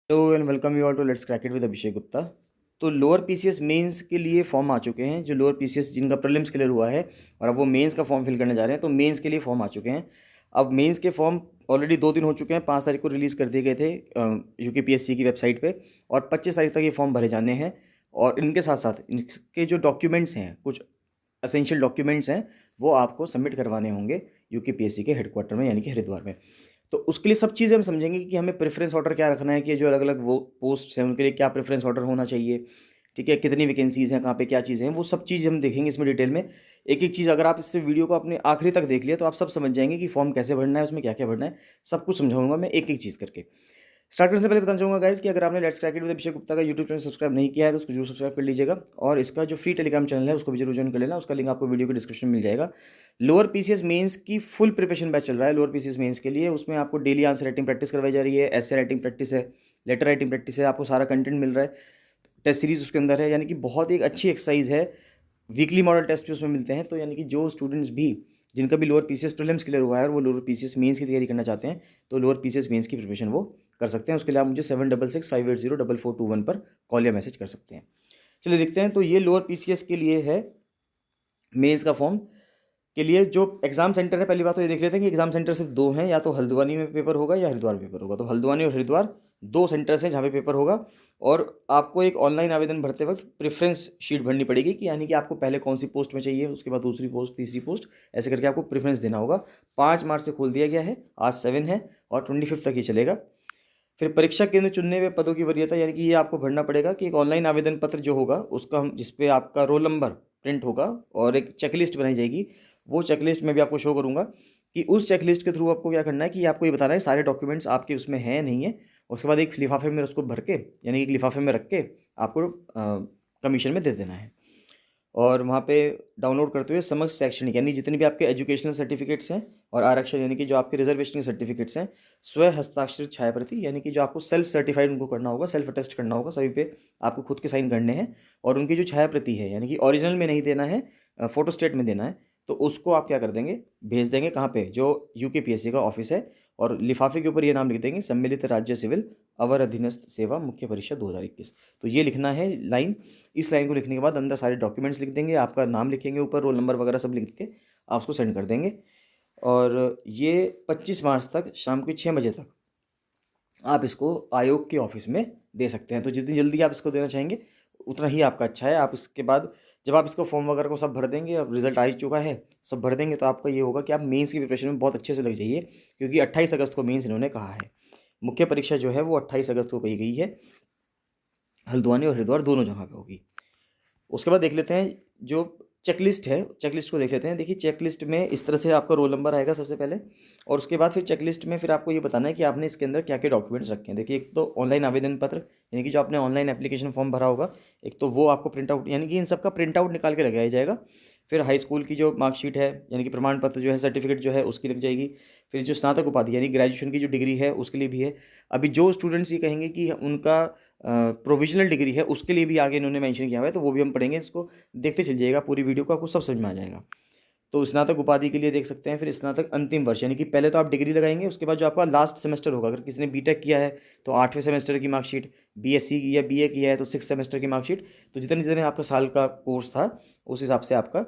Hello and welcome you all to let's crack it with Abhishek Gupta. तो lower PCS mains के लिए form आ चुके हैं। जो लोअर पीसीएस जिनका प्रीलिम्स क्लियर हुआ है और अब वो मेंस का फॉर्म फिल करने जा रहे हैं, तो मेंस के लिए फॉर्म आ चुके हैं। अब मेंस के फॉर्म ऑलरेडी 2 दिन हो चुके हैं। 5 तारीख को रिलीज़ कर दिए गए थे यूकेपीएससी की वेबसाइट पे, और 25 तारीख तक ये फॉर्म भरे जाने हैं। और इनके साथ साथ इनके जो डॉक्यूमेंट्स हैं, कुछ असेंशियल डॉक्यूमेंट्स हैं, वो आपको सबमिट करवाने होंगे यूकेपीएससी के हेडक्वार्टर में, यानी कि हरिद्वार में। तो उसके लिए सब चीज़ें हम समझेंगे कि हमें प्रेफरेंस ऑर्डर क्या रखना है, कि जो अलग अलग वो पोस्ट हैं उनके लिए क्या प्रेफरेंस ऑर्डर होना चाहिए, ठीक है, कितनी वैकेंसीज़ हैं, कहाँ पे क्या चीज़ें हैं, वो सब चीज़ हम देखेंगे इसमें डिटेल में। एक एक चीज़ अगर आप इस वीडियो को अपने आखिरी तक देख लिया तो आप सब समझ जाएंगे कि फॉर्म कैसे भरना है, उसमें क्या क्या भरना है, सब कुछ समझाऊंगा मैं एक एक चीज़ करके। स्टार्ट करने से पहले बताना चाहूँगा गाइस कि अगर आपने let's crack it with Abhishek Gupta का यूट्यूब चैनल सब्सक्राइब नहीं किया है तो उसको जरूर सब्सक्राइब कर लीजिएगा, और इसका जो फ्री टेलीग्राम चैनल है उसको भी जरूर ज्वाइन कर लेना। उसका लिंक आपको वीडियो के डिस्क्रिप्शन में मिल जाएगा। लोअर पीसीएस मेंस की फुल प्रिपरेशन बैच चल रहा है लोअर पीसीएस मेंस के लिए। उसमें आपको डेली आंसर राइटिंग प्रैक्टिस करवाई जा रही है, एसे राइटिंग प्रैक्टिस है, लेटर राइटिंग प्रैक्टिस है, आपको सारा कंटेंट मिल रहा है, टेस्ट सीरीज उसके अंदर है, यानी कि बहुत एक अच्छी एक्सरसाइज है। वीकली मॉडल टेस्ट भी उसमें मिलते हैं। तो यानी कि जो स्टूडेंट्स भी, जिनका भी लोअर पीसीएस प्रीलिम्स क्लियर हुआ है और वो लोअर पीसीएस मेंस की तैयारी करना चाहते हैं, तो लोअर पीसीएस मेंस की प्रिपरेशन वो कर सकते हैं। उसके लिए आप मुझे 7665804421 पर कॉल या मैसेज कर सकते हैं। चलिए देखते हैं। तो ये लोअर पीसीएस के लिए है मेंस का फॉर्म के लिए जो एग्जाम सेंटर है। पहली बात तो ये देख लेते हैं कि एग्जाम सेंटर सिर्फ 2 हैं, या तो हल्द्वानी में पेपर होगा या हरिद्वार में पेपर होगा। तो हल्द्वानी और हरिद्वार 2 सेंटर्स हैं जहाँ पे पेपर होगा। और आपको एक ऑनलाइन आवेदन भरते वक्त प्रेफरेंस शीट भरनी पड़ेगी, कि यानी कि आपको पहले कौन सी पोस्ट में चाहिए, उसके बाद दूसरी पोस्ट, तीसरी पोस्ट, ऐसे करके आपको प्रेफरेंस देना होगा। 5 मार्च से खोल दिया गया है, आज 7 है और 25 तक ही चलेगा। फिर परीक्षा केंद्र चुनने हुए पदों की वरीयता, यानी कि ये आपको भरना पड़ेगा कि एक ऑनलाइन आवेदन पत्र जो होगा उसका हम, जिसपे आपका रोल नंबर प्रिंट होगा और एक चेकलिस्ट बनाई जाएगी। वो चेकलिस्ट मैं भी आपको शो करूंगा कि उस चेकलिस्ट के थ्रू आपको क्या करना है, कि आपको ये बताना है सारे डॉक्यूमेंट्स आपके उसमें हैं नहीं है। उसके बाद एक लिफाफे में उसको भर के, यानी एक लिफाफे में रख के आपको कमीशन में दे देना है। और वहाँ पे डाउनलोड करते हुए समस्त शैक्षणिक, यानी जितने भी आपके एजुकेशनल सर्टिफिकेट्स हैं, और आरक्षण यानी कि जो आपके रिजर्वेशन के सर्टिफिकेट्स हैं, स्व हस्ताक्षरित छायाप्रति, यानी कि जो आपको सेल्फ सर्टिफाइड उनको करना होगा, सेल्फ अटेस्ट करना होगा, सभी पे आपको खुद के साइन करने हैं। और उनकी जो छायाप्रति है, यानी कि ओरिजिनल में नहीं देना है, फोटो स्टेट में देना है। तो उसको आप क्या कर देंगे, भेज देंगे कहाँ पे, जो यूकेपीएससी का ऑफिस है, और लिफाफे के ऊपर ये नाम लिख देंगे, सम्मिलित राज्य सिविल अवर अधीनस्थ सेवा मुख्य परीक्षा 2021। तो ये लिखना है लाइन। इस लाइन को लिखने के बाद अंदर सारे डॉक्यूमेंट्स लिख देंगे, आपका नाम लिखेंगे ऊपर, रोल नंबर वगैरह सब लिख के आप उसको सेंड कर देंगे। और ये 25 मार्च तक शाम के 6 बजे तक आप इसको आयोग के ऑफिस में दे सकते हैं। तो जितनी जल्दी आप इसको देना चाहेंगे उतना ही आपका अच्छा है। आप इसके बाद जब आप इसको फॉर्म वगैरह को सब भर देंगे, अब रिजल्ट आ ही चुका है, सब भर देंगे, तो आपका ये होगा कि आप मेंस की प्रिपरेशन में बहुत अच्छे से लग जाइए, क्योंकि 28 अगस्त को मेंस इन्होंने कहा है। मुख्य परीक्षा जो है वो 28 अगस्त को कही गई है, हल्द्वानी और हरिद्वार दोनों जगह पे होगी। उसके बाद देख लेते हैं जो चेकलिस्ट है, चेकलिस्ट को देख लेते हैं। देखिए चेकलिस्ट में इस तरह से आपका रोल नंबर आएगा सबसे पहले, और उसके बाद फिर चेकलिस्ट में फिर आपको ये बताना है कि आपने इसके अंदर क्या क्या डॉक्यूमेंट्स रखे हैं। देखिए एक तो ऑनलाइन आवेदन पत्र, यानी कि जो आपने ऑनलाइन एप्लीकेशन फॉर्म भरा होगा, एक तो वो आपको प्रिंट आउट, यानी कि इन सब का प्रिंट आउट निकाल के लगाया जाएगा। फिर हाई स्कूल की जो मार्कशीट है, यानी कि प्रमाण पत्र जो है, सर्टिफिकेट जो है, उसकी लग जाएगी। फिर जो स्नातक उपाधि यानी ग्रेजुएशन की जो डिग्री है उसके लिए भी है। अभी जो स्टूडेंट्स ये कहेंगे कि उनका प्रोविजनल डिग्री है, उसके लिए भी आगे इन्होंने मेंशन किया हुआ है, तो वो भी हम पढ़ेंगे। इसको देखते चल जाइएगा, पूरी वीडियो को आपको सब समझ में आ जाएगा। तो स्नातक उपाधि के लिए देख सकते हैं। फिर स्नातक अंतिम वर्ष, यानी कि पहले तो आप डिग्री लगाएंगे, उसके बाद जो आपका लास्ट सेमेस्टर होगा, अगर किसी ने बीटेक किया है तो 8वें सेमेस्टर की मार्कशीट, बीएससी या बीए किया है तो 6 सेमेस्टर की मार्कशीट। तो जितने जितने आपका साल का कोर्स था उस हिसाब से आपका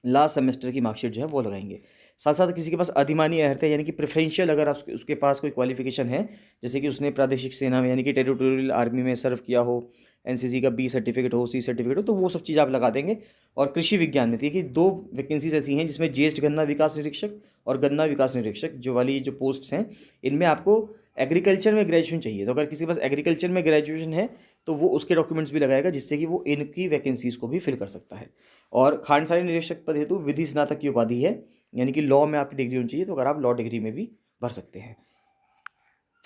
लास्ट सेमेस्टर की मार्कशीट जो है वो लगाएंगे। साथ साथ किसी के पास अधिमानी अर्हता है, यानी कि प्रेफरेंशियल, अगर आप उसके पास कोई क्वालिफिकेशन है, जैसे कि उसने प्रादेशिक सेना में यानी कि टेरिटोरियल आर्मी में सर्व किया हो, एनसीसी का बी सर्टिफिकेट हो, सी सर्टिफिकेट हो, तो वो सब चीज़ आप लगा देंगे। और कृषि विज्ञान में देखिए 2 वैकेंसीज ऐसी हैं जिसमें ज्येष्ठ गन्ना विकास निरीक्षक और गन्ना विकास निरीक्षक जो वाली जो पोस्ट्स हैं, इनमें आपको एग्रीकल्चर में ग्रेजुएशन चाहिए। तो अगर किसी के पास एग्रीकल्चर में ग्रेजुएशन है तो वो उसके डॉक्यूमेंट्स भी लगाएगा, जिससे कि वो इनकी वैकेंसीज को भी फिल कर सकता है। और खानसारी निरीक्षक पद हेतु विधि स्नातक की उपाधि है, यानी कि लॉ में आपकी डिग्री होनी चाहिए, तो अगर आप लॉ डिग्री में भी भर सकते हैं।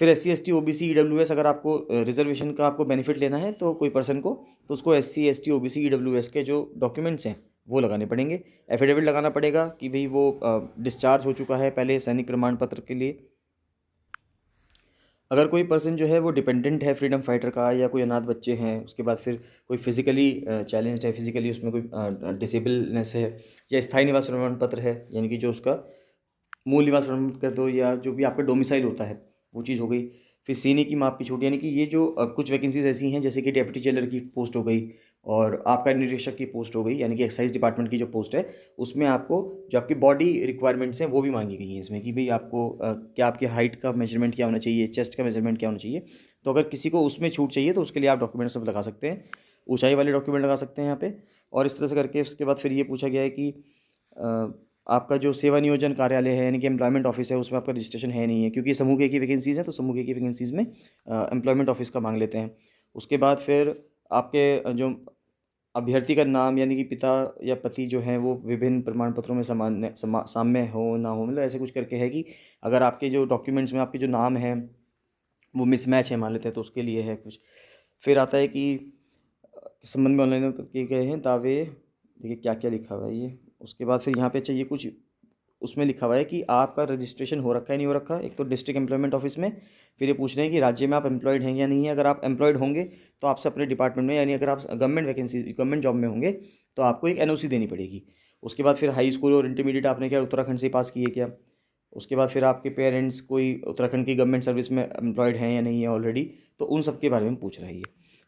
फिर SC ST OBC EWS, अगर आपको रिजर्वेशन का आपको बेनिफिट लेना है तो कोई पर्सन को, तो उसको SC ST OBC EWS के जो डॉक्यूमेंट्स हैं वो लगाने पड़ेंगे। एफिडेविट लगाना पड़ेगा कि भाई वो डिस्चार्ज हो चुका है पहले सैनिक प्रमाण पत्र के लिए। अगर कोई पर्सन जो है वो डिपेंडेंट है फ्रीडम फाइटर का, या कोई अनाथ बच्चे हैं, उसके बाद फिर कोई फिजिकली चैलेंज्ड है, फिजिकली उसमें कोई डिसेबलनेस है, या स्थायी निवास प्रमाण पत्र है, यानी कि जो उसका मूल निवास प्रमाण पत्र, तो या जो भी आपका डोमिसाइल होता है वो चीज़ हो गई। फिर सीने की माप की छूट, यानी कि ये जो कुछ वैकेंसीज ऐसी हैं जैसे कि डेप्यूटी जेलर की पोस्ट हो गई और आपका निरीक्षक की पोस्ट हो गई, यानी कि एक्साइज डिपार्टमेंट की जो पोस्ट है उसमें आपको जो आपकी बॉडी रिक्वायरमेंट्स हैं वो भी मांगी गई हैं इसमें, कि भाई आपको क्या आपकी हाइट का मेजरमेंट क्या होना चाहिए, चेस्ट का मेजरमेंट क्या होना चाहिए। तो अगर किसी को उसमें छूट चाहिए तो उसके लिए आप डॉक्यूमेंट सब लगा सकते हैं, ऊंचाई वाले डॉक्यूमेंट लगा सकते हैं यहाँ पे। और इस तरह से करके उसके बाद फिर ये पूछा गया है कि आपका जो सेवा नियोजन कार्यालय है यानी कि एम्प्लॉयमेंट ऑफिस है उसमें आपका रजिस्ट्रेशन है नहीं है, क्योंकि समूह के की वैकेंसीज़ है तो समूह के की वैकेंसीज़ में एम्प्लॉयमेंट ऑफिस का मांग लेते हैं। उसके बाद फिर आपके जो अभ्यर्थी का नाम यानी कि पिता या पति जो हैं वो विभिन्न प्रमाण पत्रों में साम्य हो ना हो, मतलब ऐसे कुछ करके है कि अगर आपके जो डॉक्यूमेंट्स में आपके जो नाम हैं वो मिसमैच है मान लेते हैं तो उसके लिए है कुछ। फिर आता है कि इस संबंध में ऑनलाइन किए गए हैं दावे, देखिए क्या क्या लिखा हुआ है ये। उसके बाद फिर यहाँ पे चाहिए कुछ, उसमें लिखा हुआ है कि आपका रजिस्ट्रेशन हो रखा है नहीं हो रखा, एक तो डिस्ट्रिक्ट एम्प्लॉयमेंट ऑफिस में। फिर ये पूछ रहे हैं कि राज्य में आप एम्प्लॉयड हैं या नहीं है। अगर आप एम्प्लॉयड होंगे तो आपसे अपने डिपार्टमेंट में, यानी अगर आप गवर्नमेंट वैकेंसी गवर्नमेंट जॉब में होंगे तो आपको एक एनओसी देनी पड़ेगी। उसके बाद फिर हाई स्कूल और इंटरमीडिएट आपने क्या उत्तराखंड से पास किए क्या। उसके बाद फिर आपके पेरेंट्स कोई उत्तराखंड की गवर्नमेंट सर्विस में एम्प्लॉयड हैं या नहीं है ऑलरेडी, तो उन सब के बारे में पूछ रहा है ये।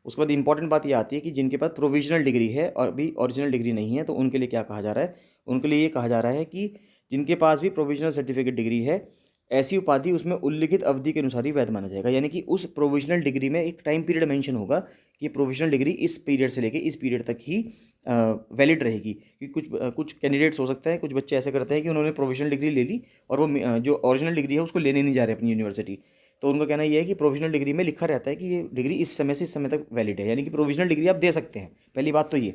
उसके बाद इंपॉर्टेंट बात ये आती है कि जिनके पास प्रोविजनल डिग्री है और अभी ओरिजिनल डिग्री नहीं है तो उनके लिए क्या कहा जा रहा है। उनके लिए ये कहा जा रहा है कि जिनके पास भी प्रोविजनल सर्टिफिकेट डिग्री है, ऐसी उपाधि उसमें उल्लिखित अवधि के अनुसार ही वैध माना जाएगा, यानी कि उस प्रोविजनल डिग्री में एक टाइम पीरियड मेंशन होगा कि प्रोविजनल डिग्री इस पीरियड से लेके इस पीरियड तक ही वैलिड रहेगी। कि कुछ कैंडिडेट्स हो सकते हैं, कुछ बच्चे ऐसे करते हैं कि उन्होंने प्रोविजनल डिग्री ले ली और वो जो ओरिजिनल डिग्री है उसको लेने नहीं जा रहे अपनी यूनिवर्सिटी। तो उनका कहना ये है कि प्रोविजनल डिग्री में लिखा रहता है कि ये डिग्री इस समय से इस समय तक वैलिड है, यानी कि प्रोविजनल डिग्री आप दे सकते हैं। पहली बात तो ये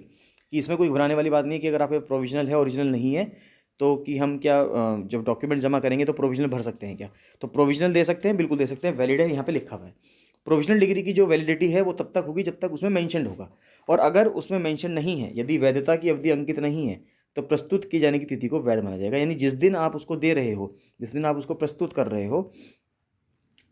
कि इसमें कोई घबराने वाली बात नहीं है कि अगर आप प्रोविजनल है ओरिजिनल नहीं है तो कि हम क्या जब डॉक्यूमेंट जमा करेंगे तो प्रोविजनल भर सकते हैं क्या। तो प्रोविजनल दे सकते हैं, बिल्कुल दे सकते हैं, वैलिड है, यहाँ पे लिखा हुआ है। प्रोविजनल डिग्री की जो वैलिडिटी है वो तब तक होगी जब तक उसमें मेंशन होगा, और अगर उसमें मेंशन नहीं है, यदि वैधता की अवधि अंकित नहीं है तो प्रस्तुत की जाने की तिथि को वैध माना जाएगा। यानी जिस दिन आप उसको दे रहे हो, जिस दिन आप उसको प्रस्तुत कर रहे हो,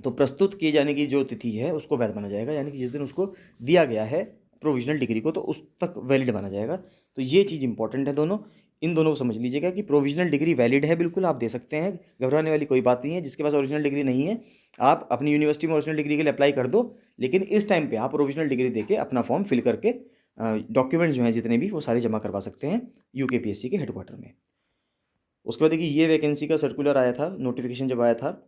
तो प्रस्तुत किए जाने की जो तिथि है उसको वैध माना जाएगा, यानी कि जिस दिन उसको दिया गया है प्रोविजनल डिग्री को तो उस तक वैलिड माना जाएगा। तो ये चीज़ इंपॉर्टेंट है दोनों, इन दोनों को समझ लीजिएगा कि प्रोविजनल डिग्री वैलिड है, बिल्कुल आप दे सकते हैं, घबराने वाली कोई बात नहीं है। जिसके पास ओरिजिनल डिग्री नहीं है आप अपनी यूनिवर्सिटी में ओरिजिनल डिग्री के लिए अप्लाई कर दो, लेकिन इस टाइम पे आप ओरिजिनल डिग्री देके अपना फॉर्म फिल करके डॉक्यूमेंट जो हैं जितने भी वो सारे जमा करवा सकते हैं यूकेपीएससी के हेडक्वार्टर में। उसके बाद देखिए ये वैकेंसी का सर्कुलर आया था, नोटिफिकेशन जब आया था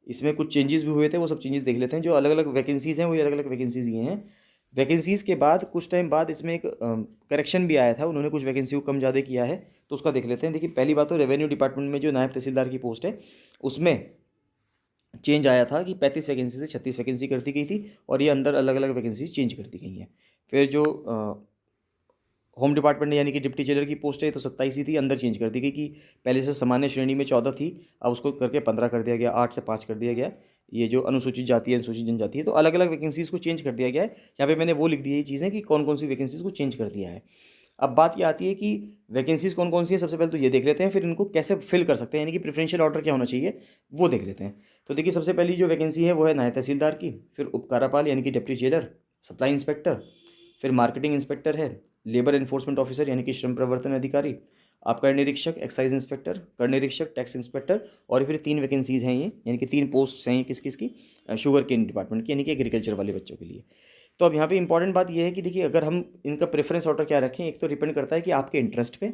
इसमें कुछ चेंजेस भी हुए थे, वो सब चेंजेस देख लेते हैं। जो अलग अलग वैकेंसीज़ हैं वो अलग अलग वैकेंसीज़ ये हैं। वैकेंसीज़ के बाद कुछ टाइम बाद इसमें एक करेक्शन भी आया था, उन्होंने कुछ वैकेंसी को कम ज़्यादा किया है, तो उसका देख लेते हैं। देखिए पहली बात तो रेवेन्यू डिपार्टमेंट में जो नायब तहसीलदार की पोस्ट है उसमें चेंज आया था कि 35 वैकेंसी से 36 वैकेंसी कर दी गई थी, और ये अंदर अलग अलग वैकेंसी चेंज कर दी गई हैं। फिर जो होम डिपार्टमेंट यानी कि डिप्टी जेलर की पोस्ट है तो 27 ही थी, अंदर चेंज कर दी गई कि पहले से सामान्य श्रेणी में 14 थी, अब उसको करके 15 कर दिया गया, 8 से 5 कर दिया गया। ये जो अनुसूचित जाति है अनुसूचित जनजाति है, तो अलग अलग वैकेंसीज़ को चेंज कर दिया गया है। यहाँ पे मैंने वो लिख दी है ये चीज़ें कि कौन कौन सी वैकेंसीज़ को चेंज कर दिया है। अब बात ये आती है कि वैकेंसीज़ कौन कौन सी है, सबसे पहले तो ये देख लेते हैं, फिर इनको कैसे फिल कर सकते हैं, यानी कि प्रेफरेंशियल ऑर्डर क्या होना चाहिए वो देख लेते हैं। तो देखिए सबसे पहली जो वैकेंसी है वो है नायब तहसीलदार की, फिर उपकारापाल यानी कि डिप्टी जेलर, सप्लाई इंस्पेक्टर, फिर मार्केटिंग इंस्पेक्टर है, लेबर एनफोर्समेंट ऑफिसर यानी कि श्रम प्रवर्तन अधिकारी, आपका निरीक्षक एक्साइज इंस्पेक्टर, कर निरीक्षक टैक्स इंस्पेक्टर, और फिर 3 वैकेंसीज़ हैं ये, यानी कि 3 पोस्ट हैं ये किस किस की, शुगर केन डिपार्टमेंट की, यानी कि एग्रीकल्चर वाले बच्चों के लिए। तो अब यहाँ पे इंपॉर्टेंट बात ये है कि देखिए अगर हम इनका प्रेफरेंस ऑर्डर क्या रखें, एक तो डिपेंड करता है कि आपके इंटरेस्ट पे,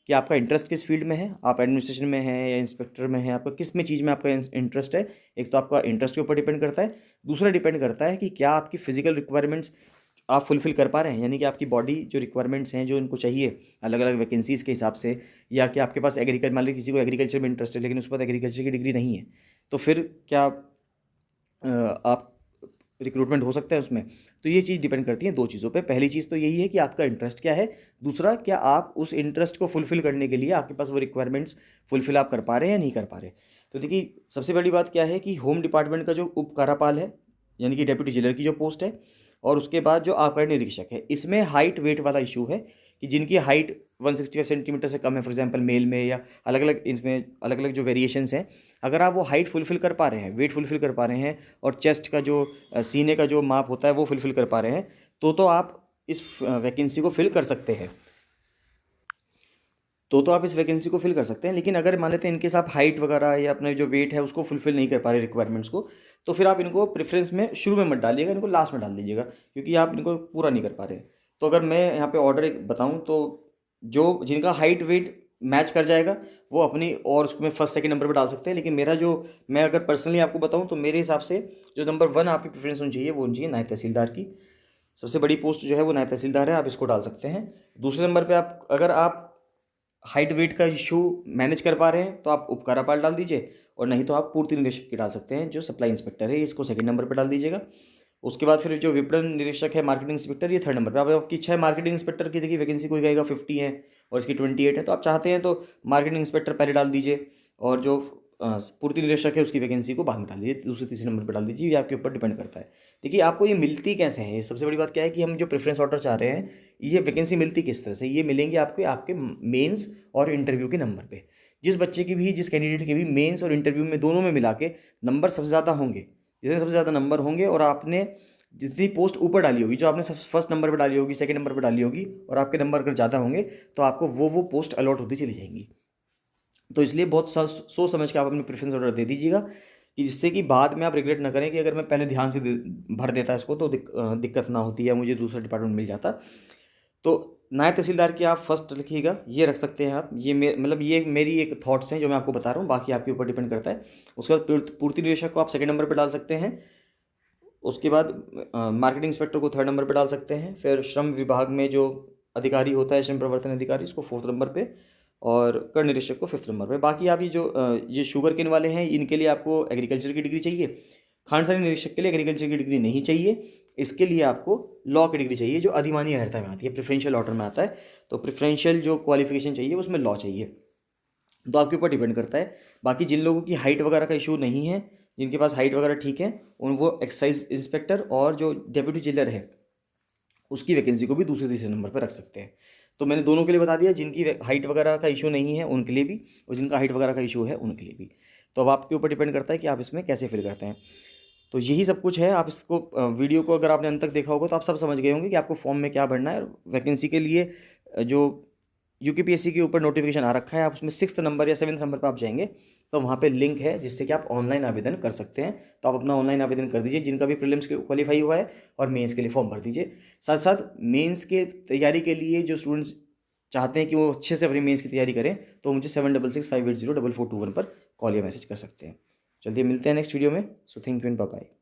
कि आपका इंटरेस्ट किस फील्ड में है, आप एडमिनिस्ट्रेशन में है या इंस्पेक्टर में है, आपका किस में चीज़ में आपका इंटरेस्ट है। एक तो आपका इंटरेस्ट के ऊपर डिपेंड करता है, दूसरा डिपेंड करता है कि क्या आपकी फिजिकल रिक्वायरमेंट्स आप फुलफ़िल कर पा रहे हैं, यानी कि आपकी बॉडी जो रिक्वायरमेंट्स हैं जो इनको चाहिए अलग अलग वैकेंसीज़ के हिसाब से, या कि आपके पास एग्रीकल्चर, मान लीजिए किसी को एग्रीकल्चर में इंटरेस्ट है लेकिन उसके पास एग्रीकल्चर की डिग्री नहीं है, तो फिर क्या आप रिक्रूटमेंट हो सकता है उसमें। तो ये चीज़ डिपेंड करती है 2 चीज़ों पे। पहली चीज़ तो यही है कि आपका इंटरेस्ट क्या है, दूसरा क्या आप उस इंटरेस्ट को फुलफ़िल करने के लिए आपके पास वो रिक्वायरमेंट्स फुलफ़िल आप कर पा रहे हैं या नहीं कर पा रहे। तो देखिए सबसे बड़ी बात क्या है कि होम डिपार्टमेंट का जो उपकारापाल है यानी कि डेप्यूटी जेलर की जो पोस्ट है, और उसके बाद जो आबकारी निरीक्षक है, इसमें हाइट वेट वाला इशू है कि जिनकी हाइट 165 सेंटीमीटर से कम है फॉर एग्जांपल मेल में, या अलग अलग इसमें अलग अलग जो वेरिएशंस हैं, अगर आप वो हाइट फुलफ़िल कर पा रहे हैं, वेट फुलफ़िल कर पा रहे हैं, और चेस्ट का जो सीने का जो माप होता है वो फुलफ़िल कर पा रहे हैं, तो आप इस वैकेंसी को फिल कर सकते हैं। तो आप इस वैकेंसी को फिल कर सकते हैं। लेकिन अगर मान लेते हैं इनकेस आप हाइट वगैरह या अपने जो वेट है उसको फुलफिल नहीं कर पा रहे रिक्वायरमेंट्स को, तो फिर आप इनको प्रेफरेंस में शुरू में मत डालिएगा, इनको लास्ट में डाल दीजिएगा, क्योंकि आप इनको पूरा नहीं कर पा रहे। तो अगर मैं यहाँ पे ऑर्डर एक बताऊँ तो जो जिनका हाइट वेट मैच कर जाएगा वो अपनी और उसमें फर्स्ट सेकंड नंबर पर डाल सकते हैं। लेकिन मेरा जो मैं अगर पर्सनली आपको बताऊँ तो मेरे हिसाब से जो नंबर 1 आपकी प्रेफरेंस होनी चाहिए वो होनी चाहिए नायब तहसीलदार की। सबसे बड़ी पोस्ट जो है वो नायब तहसीलदार है, आप इसको डाल सकते हैं। दूसरे नंबर पे आप अगर आप हाइट वेट का इशू मैनेज कर पा रहे हैं तो आप उपकारापाल डाल दीजिए, और नहीं तो आप पूर्ति निरीक्षक की डाल सकते हैं जो सप्लाई इंस्पेक्टर है, इसको सेकंड नंबर पर डाल दीजिएगा। उसके बाद फिर जो विपणन निरीक्षक है मार्केटिंग इंस्पेक्टर, ये थर्ड नंबर पे। अब आपकी 6 मार्केटिंग इंस्पेक्टर की देखिए वैकेंसी, कोई कहेगा 50 है और इसकी 28 है, तो आप चाहते हैं तो मार्केटिंग इंस्पेक्टर पहले डाल दीजिए और जो पूर्ति निरीक्षक है उसकी वैकेंसी को बाद में डाल दीजिए, दूसरे तीसरे नंबर पर डाल दीजिए। ये आपके ऊपर डिपेंड करता है। देखिए आपको ये मिलती कैसे है, सबसे बड़ी बात क्या है कि हम जो प्रेफरेंस ऑर्डर चाह रहे हैं ये वैकेंसी मिलती किस तरह से, ये मिलेंगे आपके आपके मेंस और इंटरव्यू के नंबर पे। जिस बच्चे की भी, जिस कैंडिडेट के भी मेंस और इंटरव्यू में दोनों में मिला के नंबर सबसे ज़्यादा होंगे, जितने सबसे ज़्यादा नंबर होंगे और आपने जितनी पोस्ट ऊपर डाली होगी, जो आपने फर्स्ट नंबर पर डाली होगी, सेकंड नंबर पर डाली होगी, और आपके नंबर अगर ज़्यादा होंगे तो आपको वो पोस्ट अलॉट होती चली जाएंगी। तो इसलिए बहुत सोच समझ के आप अपनी प्रेफरेंस ऑर्डर दे दीजिएगा, कि जिससे कि बाद में आप रिग्रेट ना करें कि अगर मैं पहले ध्यान से भर देता इसको तो दिक्कत ना होती या मुझे दूसरा डिपार्टमेंट मिल जाता। तो नायब तहसीलदार की आप फर्स्ट लिखिएगा, ये रख सकते हैं आप। ये मतलब ये मेरी एक थॉट्स हैं जो मैं आपको बता रहा हूँ, बाकी आपके ऊपर डिपेंड करता है। उसके बाद पूर्ति निरीक्षक को आप सेकंड नंबर पर डाल सकते हैं। उसके बाद मार्केटिंग इंस्पेक्टर को थर्ड नंबर पर डाल सकते हैं। फिर श्रम विभाग में जो अधिकारी होता है, श्रम प्रवर्तन अधिकारी, इसको फोर्थ नंबर पे, और कर निरीक्षक को फिफ्थ नंबर पे। बाकी आप ये शुगर केन वाले हैं, इनके लिए आपको एग्रीकल्चर की डिग्री चाहिए। खानसानी निरीक्षक के लिए एग्रीकल्चर की डिग्री नहीं चाहिए, इसके लिए आपको लॉ की डिग्री चाहिए जो अधिमानी अहर्ता में आती है, प्रेफरेंशियल ऑर्डर में आता है। तो प्रेफरेंशियल जो क्वालिफिकेशन चाहिए उसमें लॉ चाहिए। तो आपके ऊपर डिपेंड करता है। बाकी जिन लोगों की हाइट वगैरह का इशू नहीं है, जिनके पास हाइट वगैरह ठीक है, उन वो एक्साइज इंस्पेक्टर और जो डेप्यूटी जेलर है उसकी वैकेंसी को भी दूसरे तीसरे नंबर पर रख सकते हैं। तो मैंने दोनों के लिए बता दिया, जिनकी हाइट वगैरह का इशू नहीं है उनके लिए भी, और जिनका हाइट वगैरह का इशू है उनके लिए भी। तो अब आपके ऊपर डिपेंड करता है कि आप इसमें कैसे फिल करते हैं। तो यही सब कुछ है। आप इसको वीडियो को अगर आपने अंत तक देखा होगा तो आप सब समझ गए होंगे कि आपको फॉर्म में क्या भरना है। वैकेंसी के लिए जो यूकेपीएससी के ऊपर नोटिफिकेशन आ रखा है, आप उसमें 6th नंबर या 7th नंबर पर आप जाएंगे तो वहाँ पे लिंक है जिससे कि आप ऑनलाइन आवेदन कर सकते हैं। तो आप अपना ऑनलाइन आवेदन कर दीजिए, जिनका भी प्रीलिम्स के क्वालिफाई हुआ है, और मेंस के लिए फॉर्म भर दीजिए। साथ साथ मेंस के तैयारी के लिए जो स्टूडेंट्स चाहते हैं कि वो अच्छे से अपनी मेंस की तैयारी करें, तो मुझे 7665804421 पर कॉल या मैसेज कर सकते हैं। चलिए मिलते हैं नेक्स्ट वीडियो में। So thank you and bye bye.